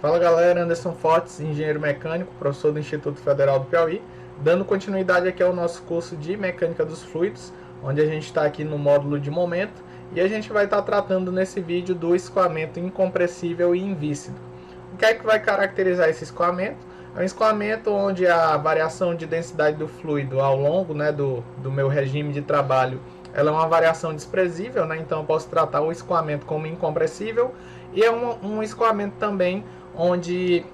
Fala galera, Anderson Fortes, engenheiro mecânico, professor do Instituto Federal do Piauí, dando continuidade aqui ao nosso curso de Mecânica dos Fluidos, onde a gente está aqui no módulo de momento e a gente vai estar tratando nesse vídeo do escoamento incompressível e invícido. O que é que vai caracterizar esse escoamento? É um escoamento onde a variação de densidade do fluido ao longo do meu regime de trabalho ela é uma variação desprezível, então eu posso tratar o escoamento como incompressível, e é um escoamento também onde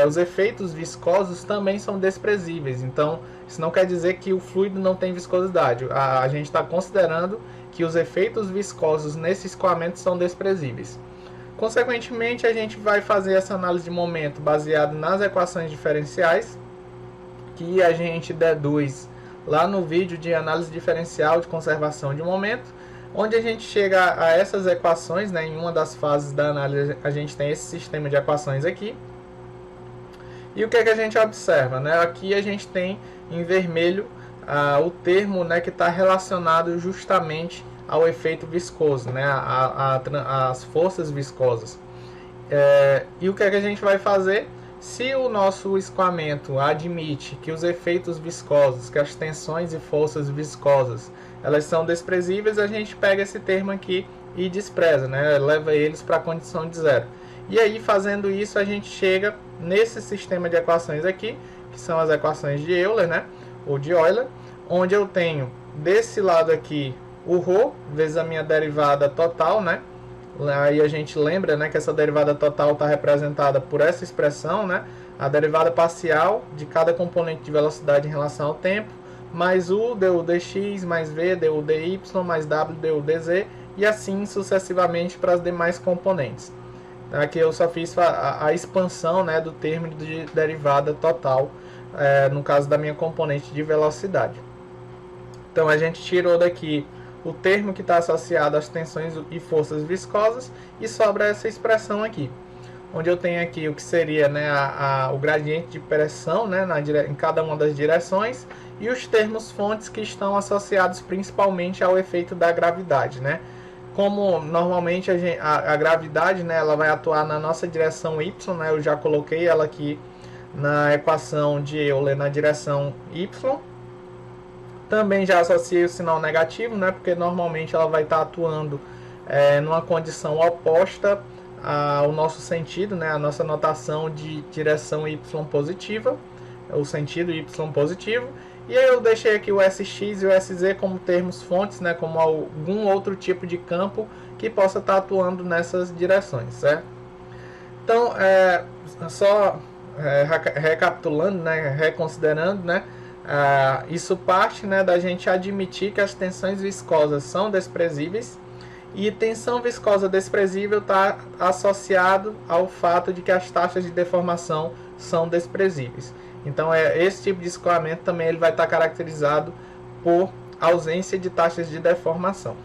os efeitos viscosos também são desprezíveis. Então isso não quer dizer que o fluido não tem viscosidade, a gente está considerando que os efeitos viscosos nesse escoamento são desprezíveis. Consequentemente, a gente vai fazer essa análise de momento baseado nas equações diferenciais que a gente deduz lá no vídeo de análise diferencial de conservação de momento, onde a gente chega a essas equações, em uma das fases da análise a gente tem esse sistema de equações aqui. E o que a gente observa? Aqui a gente tem em vermelho o termo que está relacionado justamente ao efeito viscoso, as forças viscosas. E o que a gente vai fazer? Se o nosso escoamento admite que os efeitos viscosos, que as tensões e forças viscosas, elas são desprezíveis, a gente pega esse termo aqui e despreza, leva eles para a condição de zero. E aí, fazendo isso, a gente chega nesse sistema de equações aqui, que são as equações de Euler, ou de Euler, onde eu tenho desse lado aqui o ρ vezes a minha derivada total, Aí a gente lembra que essa derivada total está representada por essa expressão, a derivada parcial de cada componente de velocidade em relação ao tempo, mais u du dx, mais v du dy, mais w du dz, e assim sucessivamente para as demais componentes. Aqui eu só fiz a expansão do termo de derivada total, no caso da minha componente de velocidade. Então a gente tirou daqui o termo que está associado às tensões e forças viscosas e sobra essa expressão aqui, onde eu tenho aqui o que seria o gradiente de pressão em cada uma das direções e os termos fontes que estão associados principalmente ao efeito da gravidade. Como normalmente a gravidade ela vai atuar na nossa direção y, eu já coloquei ela aqui na equação de Euler na direção y. Também já associei o sinal negativo, porque normalmente ela vai estar atuando numa condição oposta ao nosso sentido, a nossa notação de direção y positiva, o sentido y positivo. E aí eu deixei aqui o SX e o SZ como termos fontes, como algum outro tipo de campo que possa estar atuando nessas direções, certo? Então, só recapitulando, reconsiderando, isso parte da gente admitir que as tensões viscosas são desprezíveis, e tensão viscosa desprezível está associado ao fato de que as taxas de deformação são desprezíveis. Então esse tipo de escoamento também ele vai estar caracterizado por ausência de taxas de deformação.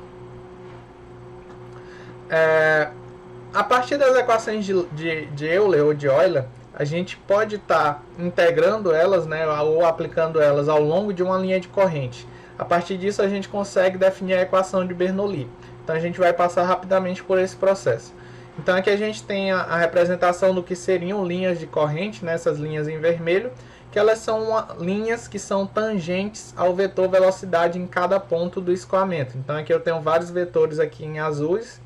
A partir das equações de Euler ou de Euler, a gente pode estar integrando elas, ou aplicando elas ao longo de uma linha de corrente. A partir disso, a gente consegue definir a equação de Bernoulli. Então, a gente vai passar rapidamente por esse processo. Então, aqui a gente tem a representação do que seriam linhas de corrente, essas linhas em vermelho, que elas são linhas que são tangentes ao vetor velocidade em cada ponto do escoamento. Então, aqui eu tenho vários vetores aqui em azuis,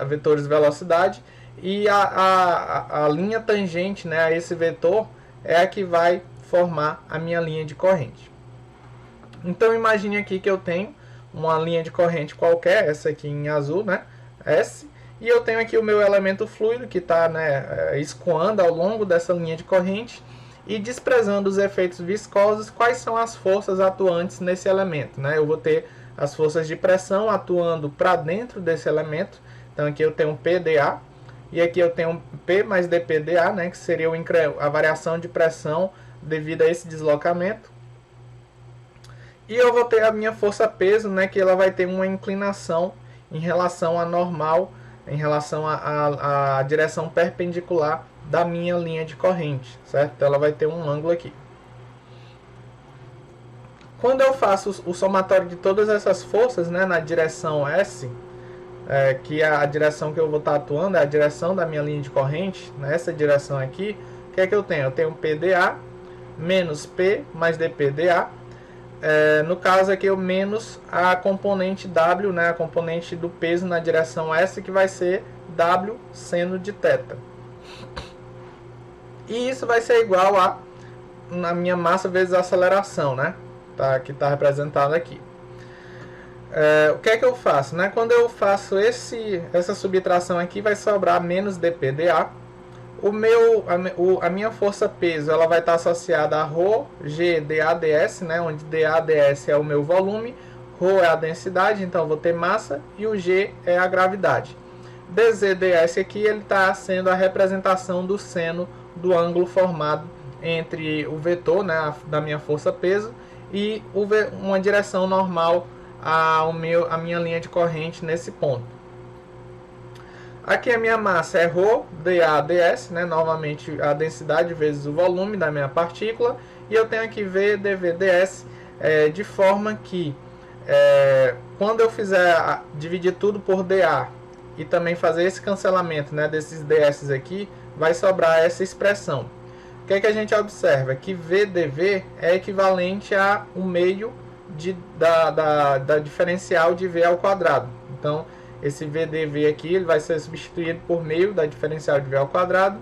vetores velocidade, e a linha tangente a esse vetor é a que vai formar a minha linha de corrente. Então imagine aqui que eu tenho uma linha de corrente qualquer, essa aqui em azul, S, e eu tenho aqui o meu elemento fluido que está escoando ao longo dessa linha de corrente e desprezando os efeitos viscosos. Quais são as forças atuantes nesse elemento? Eu vou ter as forças de pressão atuando para dentro desse elemento. Então aqui eu tenho PdA, e aqui eu tenho P mais dPdA, que seria a variação de pressão devido a esse deslocamento. E eu vou ter a minha força-peso, que ela vai ter uma inclinação em relação à normal, em relação à direção perpendicular da minha linha de corrente, certo? Então ela vai ter um ângulo aqui. Quando eu faço o somatório de todas essas forças, na direção S, que a direção que eu vou estar atuando é a direção da minha linha de corrente, nessa direção aqui, o que é que eu tenho? Eu tenho PDA menos P mais dPdA. No caso aqui, eu menos a componente W, né, a componente do peso na direção S, que vai ser W seno de θ. E isso vai ser igual a minha massa vezes a aceleração, né? Que está representado aqui. O que é que eu faço? Né? Quando eu faço essa subtração aqui, vai sobrar menos dPdA. A minha força peso ela vai estar associada a ρ, g, dA, ds, né? Onde dA, ds é o meu volume, ρ é a densidade, então eu vou ter massa, e o g é a gravidade. dz, ds aqui ele está sendo a representação do seno do ângulo formado entre o vetor, né, da minha força peso e uma direção normal a minha linha de corrente nesse ponto. Aqui a minha massa é ρ, dA, ds, né? Novamente a densidade vezes o volume da minha partícula. E eu tenho aqui V, dV, ds, de forma que quando eu fizer dividir tudo por dA e também fazer esse cancelamento, né, desses ds aqui, vai sobrar essa expressão. O que é que a gente observa? Que V, dV é equivalente a 1 meio da diferencial de V ao quadrado. Então, esse VdV aqui ele vai ser substituído por meio da diferencial de V ao quadrado.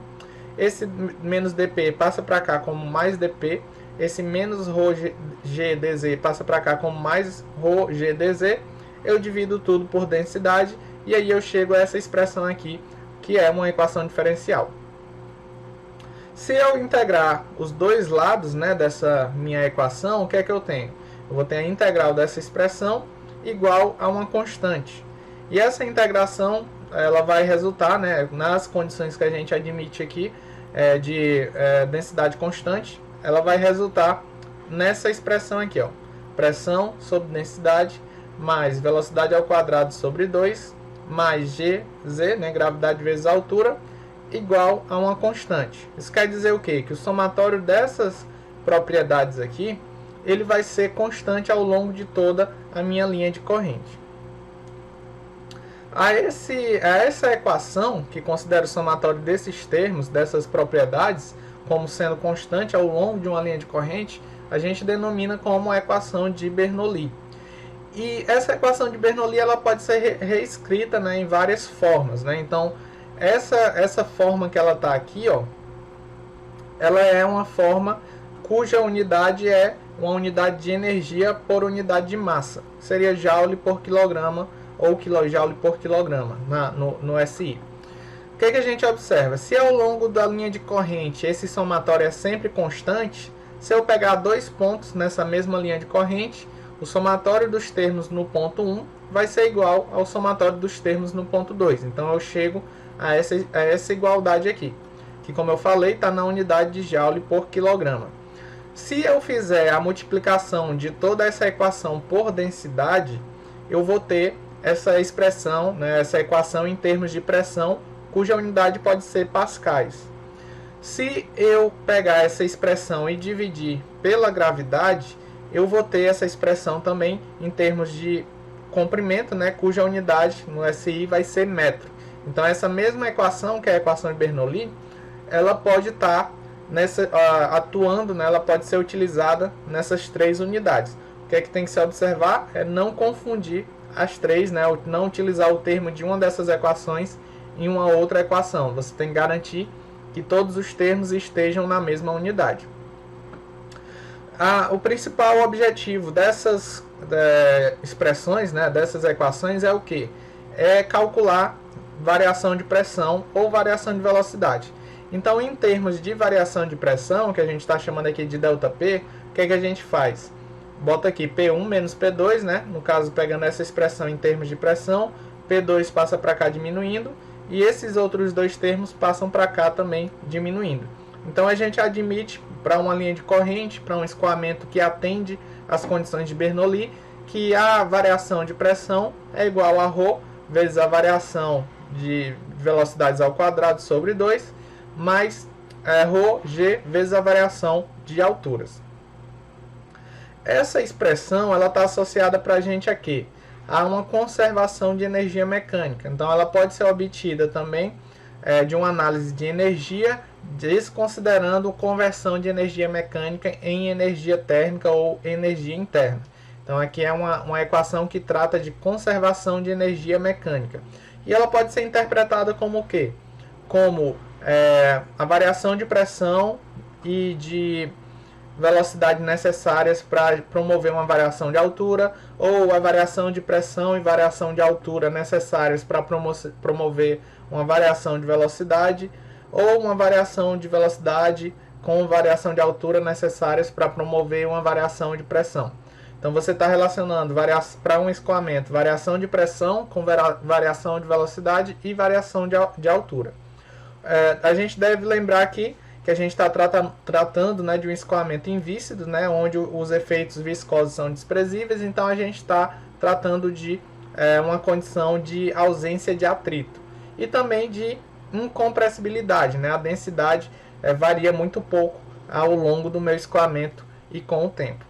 Esse menos dP passa para cá como mais dP. Esse menos ρgdz passa para cá como mais ρgdz. Eu divido tudo por densidade e aí eu chego a essa expressão aqui, que é uma equação diferencial. Se eu integrar os dois lados, né, dessa minha equação, o que é que eu tenho? Eu vou ter a integral dessa expressão igual a uma constante. E essa integração ela vai resultar, né, nas condições que a gente admite aqui de densidade constante, ela vai resultar nessa expressão aqui, ó, pressão sobre densidade mais velocidade ao quadrado sobre 2 mais gz, né, gravidade vezes altura, igual a uma constante. Isso quer dizer o quê? Que o somatório dessas propriedades aqui ele vai ser constante ao longo de toda a minha linha de corrente. A essa equação, que considera o somatório desses termos, dessas propriedades, como sendo constante ao longo de uma linha de corrente, a gente denomina como a equação de Bernoulli. E essa equação de Bernoulli ela pode ser reescrita, né, em várias formas, né? Então, essa forma que ela está aqui, ó, ela é uma forma cuja unidade é uma unidade de energia por unidade de massa. Seria joule por quilograma ou quilojoule por quilograma no SI. O que a gente observa? Se ao longo da linha de corrente esse somatório é sempre constante, se eu pegar dois pontos nessa mesma linha de corrente, o somatório dos termos no ponto 1 vai ser igual ao somatório dos termos no ponto 2. Então eu chego a essa igualdade aqui, que como eu falei está na unidade de joule por quilograma. Se eu fizer a multiplicação de toda essa equação por densidade, eu vou ter essa expressão, né, essa equação em termos de pressão, cuja unidade pode ser pascais. Se eu pegar essa expressão e dividir pela gravidade, eu vou ter essa expressão também em termos de comprimento, né, cuja unidade no SI vai ser metro. Então essa mesma equação, que é a equação de Bernoulli, ela pode estar atuando, né, ela pode ser utilizada nessas três unidades. O que é que tem que se observar é não confundir as três, né, não utilizar o termo de uma dessas equações em uma outra equação. Você tem que garantir que todos os termos estejam na mesma unidade. O principal objetivo dessas expressões, né, dessas equações é o que? É calcular variação de pressão ou variação de velocidade. Então, em termos de variação de pressão, que a gente está chamando aqui de ΔP, o que é que a gente faz? Bota aqui P1 menos P2, né? No caso, pegando essa expressão em termos de pressão, P2 passa para cá diminuindo, e esses outros dois termos passam para cá também diminuindo. Então, a gente admite para uma linha de corrente, para um escoamento que atende às condições de Bernoulli, que a variação de pressão é igual a ρ vezes a variação de velocidades ao quadrado sobre 2, mais ρg vezes a variação de alturas. Essa expressão ela está associada para a gente a quê? a uma conservação de energia mecânica. Então ela pode ser obtida também de uma análise de energia, desconsiderando conversão de energia mecânica em energia térmica ou energia interna. Então aqui é uma equação que trata de conservação de energia mecânica. E ela pode ser interpretada como o quê? Como a variação de pressão e de velocidade necessárias para promover uma variação de altura, ou a variação de pressão e variação de altura necessárias para promover uma variação de velocidade, ou uma variação de velocidade com variação de altura necessárias para promover uma variação de pressão. Então você está relacionando para um escoamento variação de pressão com variação de velocidade e variação de altura. A gente deve lembrar aqui que a gente está tratando, né, de um escoamento invíscido, né, onde os efeitos viscosos são desprezíveis, então a gente está tratando de uma condição de ausência de atrito. E também de incompressibilidade, né, a densidade varia muito pouco ao longo do meu escoamento e com o tempo.